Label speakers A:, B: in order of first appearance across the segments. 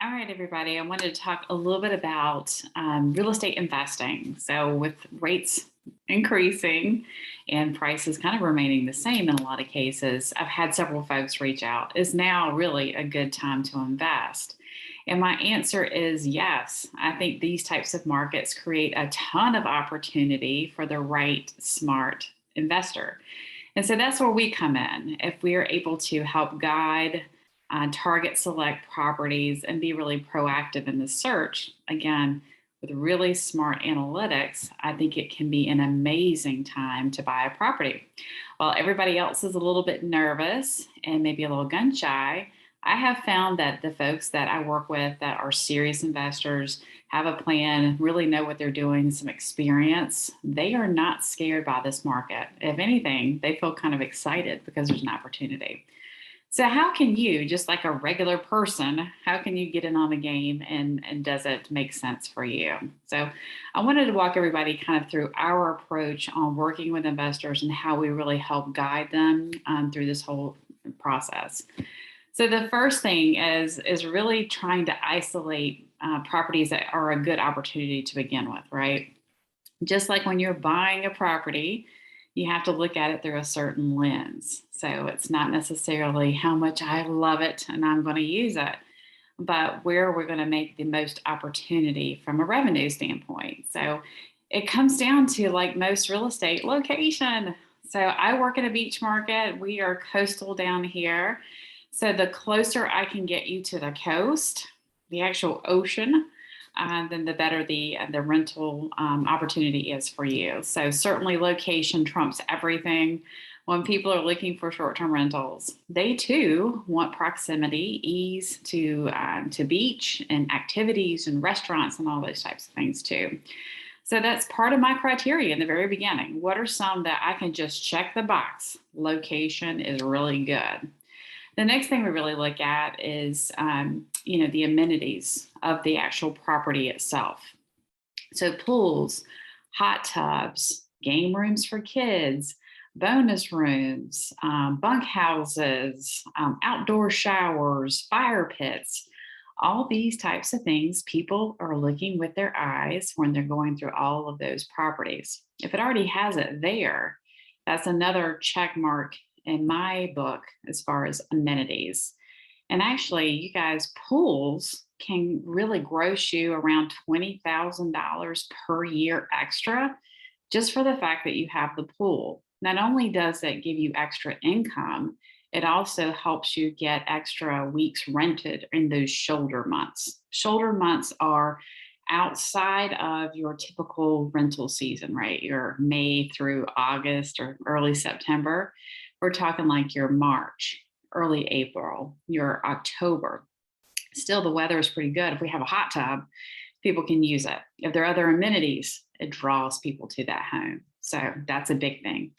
A: All right, everybody. I wanted to talk a little bit about real estate investing. So, with rates increasing and prices kind of remaining the same in a lot of cases, I've had several folks reach out. Is now really a good time to invest? And my answer is yes. I think these types of markets create a ton of opportunity for the right, smart investor. And so that's where we come in. If we are able to help guide, target select properties, and be really proactive in the search, again, with really smart analytics, I think it can be an amazing time to buy a property. While everybody else is a little bit nervous and maybe a little gun shy, I have found that the folks that I work with that are serious investors, have a plan, really know what they're doing, some experience, they are not scared by this market. If anything, they feel kind of excited because there's an opportunity. So, how can you, just like a regular person, how can you get in on the game and does it make sense for you? So, I wanted to walk everybody kind of through our approach on working with investors and how we really help guide them through this whole process. So the first thing is really trying to isolate properties that are a good opportunity to begin with, right? Just like when you're buying a property, you have to look at it through a certain lens. So it's not necessarily how much I love it and I'm going to use it, but where we're going to make the most opportunity from a revenue standpoint. So it comes down to, like most real estate, location. So I work in a beach market. We are coastal down here. So the closer I can get you to the coast, the actual ocean, then the better the rental opportunity is for you. So certainly location trumps everything. When people are looking for short-term rentals, they too want proximity, ease to beach and activities and restaurants and all those types of things too. So that's part of my criteria in the very beginning. What are some that I can just check the box? Location is really good. The next thing we really look at is, the amenities of the actual property itself. So pools, hot tubs, game rooms for kids, bonus rooms, bunk houses, outdoor showers, fire pits, all these types of things people are looking with their eyes when they're going through all of those properties. If it already has it there, that's another check mark in my book as far as amenities. And actually, you guys, pools can really gross you around $20,000 per year extra just for the fact that you have the pool. Not only does that give you extra income, it also helps you get extra weeks rented in those shoulder months. Shoulder months are outside of your typical rental season, right? Your May through August or early September. We're talking like your March, early April, your October. Still, the weather is pretty good. If we have a hot tub, people can use it. If there are other amenities, it draws people to that home. So that's a big thing.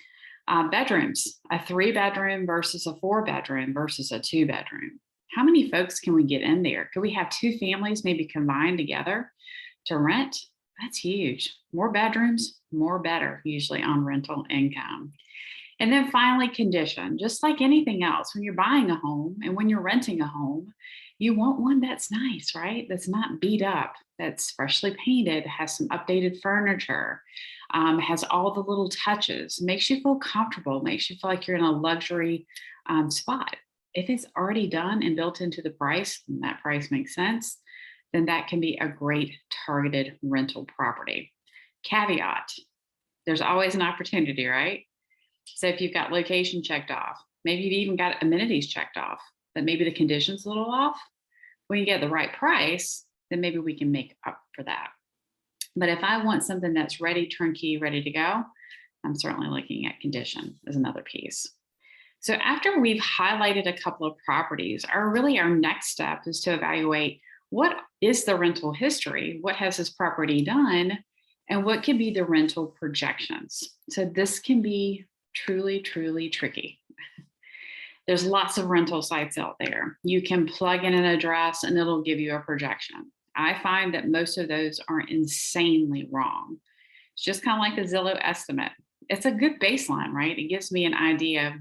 A: Bedrooms, a 3 bedroom versus a 4 bedroom versus a 2 bedroom. How many folks can we get in there? Could we have two families maybe combined together to rent? That's huge. More bedrooms, more better, usually on rental income. And then finally, condition. Just like anything else, when you're buying a home and when you're renting a home, you want one that's nice, right? That's not beat up, that's freshly painted, has some updated furniture, has all the little touches, makes you feel comfortable, makes you feel like you're in a luxury spot. If it's already done and built into the price, and that price makes sense, then that can be a great targeted rental property. Caveat, there's always an opportunity, right? So if you've got location checked off, maybe you've even got amenities checked off, but maybe the condition's a little off. When you get the right price, then maybe we can make up for that. But if I want something that's ready, turnkey, ready to go, I'm certainly looking at condition as another piece. So after we've highlighted a couple of properties, our next step is to evaluate what is the rental history, what has this property done, and what can be the rental projections. So this can be truly, truly tricky. There's lots of rental sites out there. You can plug in an address and it'll give you a projection. I find that most of those are insanely wrong. It's just kind of like a Zillow estimate. It's a good baseline, right? It gives me an idea of,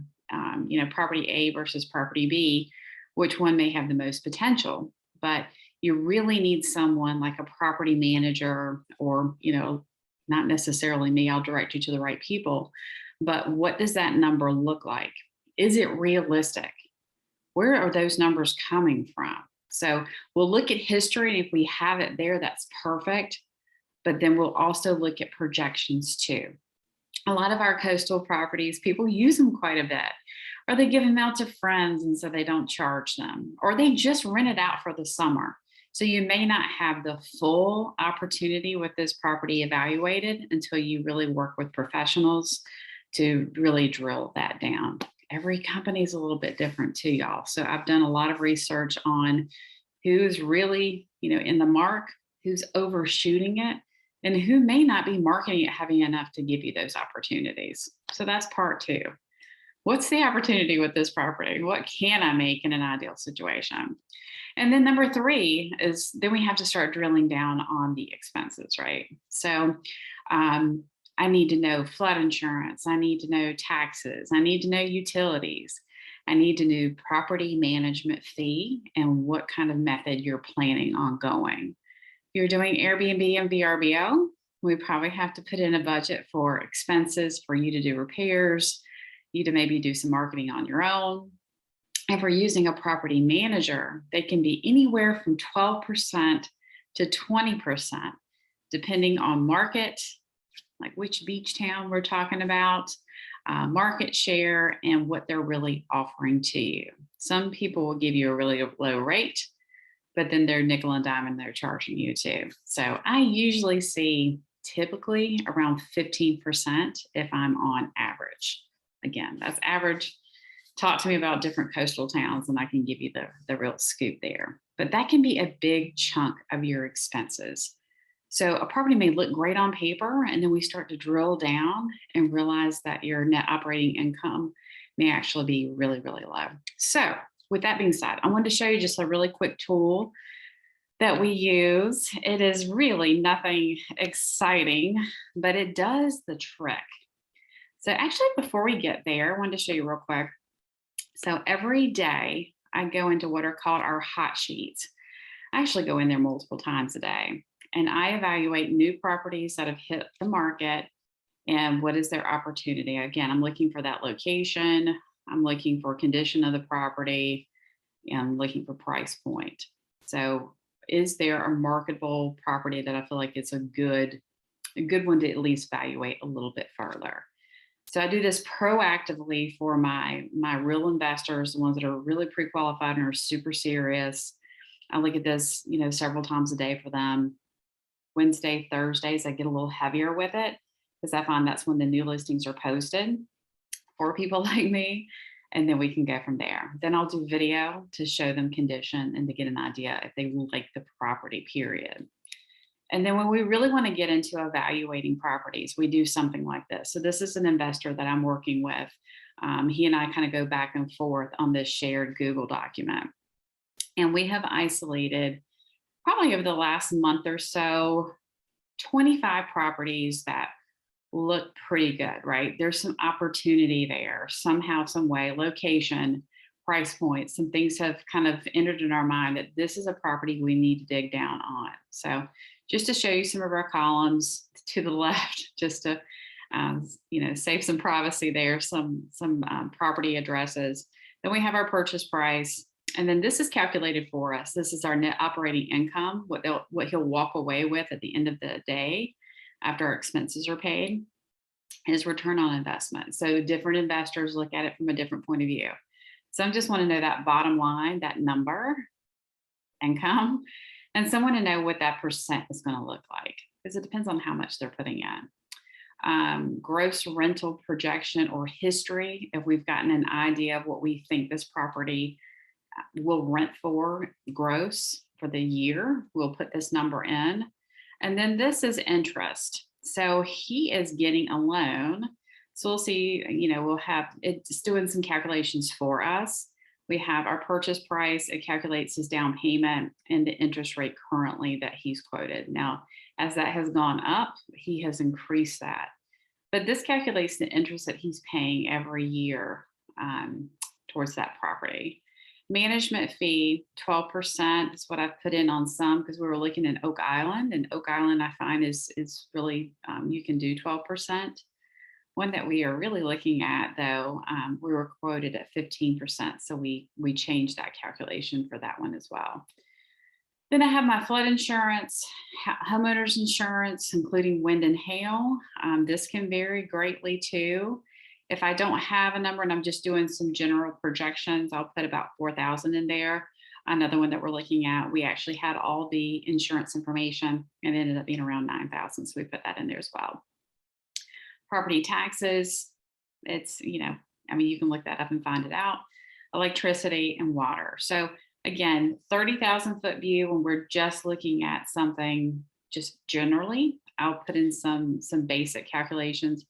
A: property A versus property B, which one may have the most potential. But You really need someone like a property manager or, not necessarily me, I'll direct you to the right people. But what does that number look like? Is it realistic? Where are those numbers coming from? So we'll look at history, and if we have it there, that's perfect. But then we'll also look at projections too. A lot of our coastal properties, people use them quite a bit, or they give them out to friends and so they don't charge them, or they just rent it out for the summer. So you may not have the full opportunity with this property evaluated until you really work with professionals to really drill that down. Every company is a little bit different too, y'all. So I've done a lot of research on who's really, in the mark, who's overshooting it, and who may not be marketing it heavy enough to give you those opportunities. So that's part two. What's the opportunity with this property? What can I make in an ideal situation? And then number three is then we have to start drilling down on the expenses, right? So I need to know flood insurance. I need to know taxes. I need to know utilities. I need to know property management fee and what kind of method you're planning on going. If you're doing Airbnb and VRBO, we probably have to put in a budget for expenses for you to do repairs, you to maybe do some marketing on your own. If we're using a property manager, they can be anywhere from 12% to 20%, depending on market, like which beach town we're talking about, market share, and what they're really offering to you. Some people will give you a really low rate, but then they're nickel and dime and they're charging you too. So I usually see typically around 15% if I'm on average. Again, that's average. Talk to me about different coastal towns and I can give you the real scoop there. But that can be a big chunk of your expenses. So a property may look great on paper, and then we start to drill down and realize that your net operating income may actually be really, really low. So with that being said, I wanted to show you just a really quick tool that we use. It is really nothing exciting, but it does the trick. So actually, before we get there, I wanted to show you real quick. So every day I go into what are called our hot sheets. I actually go in there multiple times a day, and I evaluate new properties that have hit the market and what is their opportunity. Again, I'm looking for that location. I'm looking for condition of the property, and I'm looking for price point. So is there a marketable property that I feel like it's a good one to at least evaluate a little bit further? So I do this proactively for my real investors, the ones that are really pre-qualified and are super serious. I look at this, several times a day for them. Wednesday, Thursdays, I get a little heavier with it because I find that's when the new listings are posted for people like me. And then we can go from there. Then I'll do video to show them condition and to get an idea if they like the property, period. And then when we really want to get into evaluating properties, we do something like this. So this is an investor that I'm working with. He and I kind of go back and forth on this shared Google document. And we have isolated probably over the last month or so, 25 properties that look pretty good, right? There's some opportunity there somehow, some way, location, price point, some things have kind of entered in our mind that this is a property we need to dig down on. So just to show you some of our columns to the left, just to save some privacy there, some property addresses. Then we have our purchase price, and then this is calculated for us. This is our net operating income, what he'll walk away with at the end of the day after our expenses are paid, his return on investment. So different investors look at it from a different point of view. Some just want to know that bottom line, that number, income, and some want to know what that percent is going to look like because it depends on how much they're putting in. Gross rental projection or history, if we've gotten an idea of what we think this property will rent for gross for the year, we'll put this number in. And then this is interest. So he is getting a loan. So we'll see, we'll have it's doing some calculations for us. We have our purchase price, it calculates his down payment and the interest rate currently that he's quoted. Now, as that has gone up, he has increased that. But this calculates the interest that he's paying every year towards that property. Management fee, 12% is what I've put in on some because we were looking in Oak Island, and Oak Island I find is really you can do 12%. One that we are really looking at, though, we were quoted at 15%, so we changed that calculation for that one as well. Then I have my flood insurance, homeowners insurance, including wind and hail. This can vary greatly too. If I don't have a number and I'm just doing some general projections, I'll put about 4,000 in there. Another one that we're looking at, we actually had all the insurance information and it ended up being around 9,000. So we put that in there as well. Property taxes, it's, I mean, you can look that up and find it out. Electricity and water. So again, 30,000 foot view when we're just looking at something just generally. I'll put in some basic calculations.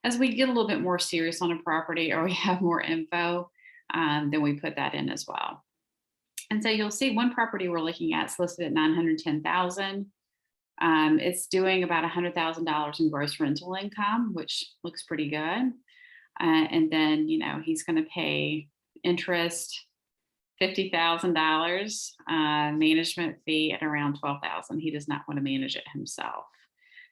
A: As we get a little bit more serious on a property or we have more info, then we put that in as well. And so you'll see one property we're looking at is listed at 910,000. It's doing about $100,000 in gross rental income, which looks pretty good. And then, he's going to pay interest, $50,000, management fee at around 12,000. He does not want to manage it himself.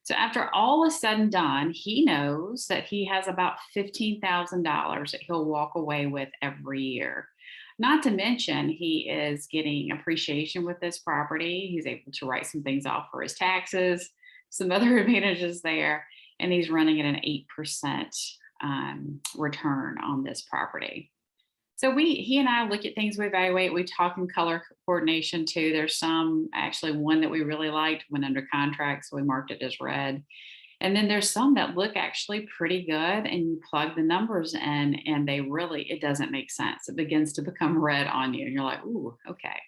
A: So after all is said and done, he knows that he has about $15,000 that he'll walk away with every year. Not to mention, he is getting appreciation with this property. He's able to write some things off for his taxes, some other advantages there, and he's running at an 8% return on this property. So he and I look at things, we evaluate, we talk in color coordination too. There's actually one that we really liked, went under contract, so we marked it as red. And then there's some that look actually pretty good and you plug the numbers in and it doesn't make sense. It begins to become red on you and you're like, ooh, okay.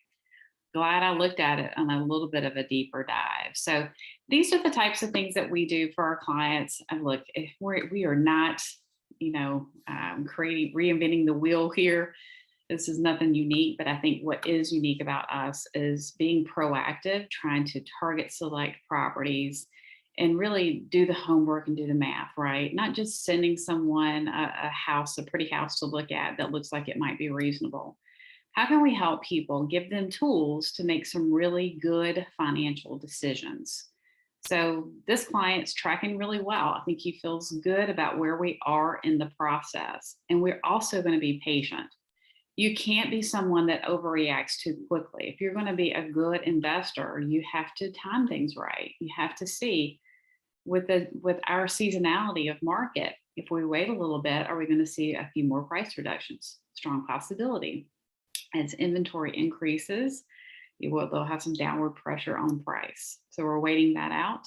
A: Glad I looked at it on a little bit of a deeper dive. So these are the types of things that we do for our clients. And look, if we are not, reinventing the wheel here. This is nothing unique, but I think what is unique about us is being proactive, trying to target select properties and really do the homework and do the math, right? Not just sending someone a pretty house to look at that looks like it might be reasonable. How can we help people, give them tools to make some really good financial decisions? So this client's tracking really well. I think he feels good about where we are in the process. And we're also going to be patient. You can't be someone that overreacts too quickly. If you're going to be a good investor, you have to time things right. You have to see with our seasonality of market, if we wait a little bit, are we going to see a few more price reductions? Strong possibility. As inventory increases, they'll have some downward pressure on price. So we're waiting that out.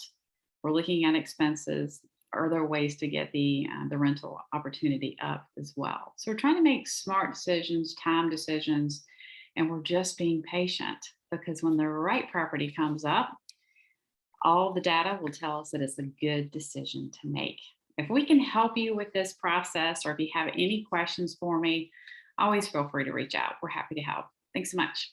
A: We're looking at expenses. Are there ways to get the rental opportunity up as well? So we're trying to make smart decisions, time decisions, and we're just being patient because when the right property comes up, all the data will tell us that it's a good decision to make. If we can help you with this process, or if you have any questions for me, always feel free to reach out. We're happy to help. Thanks so much.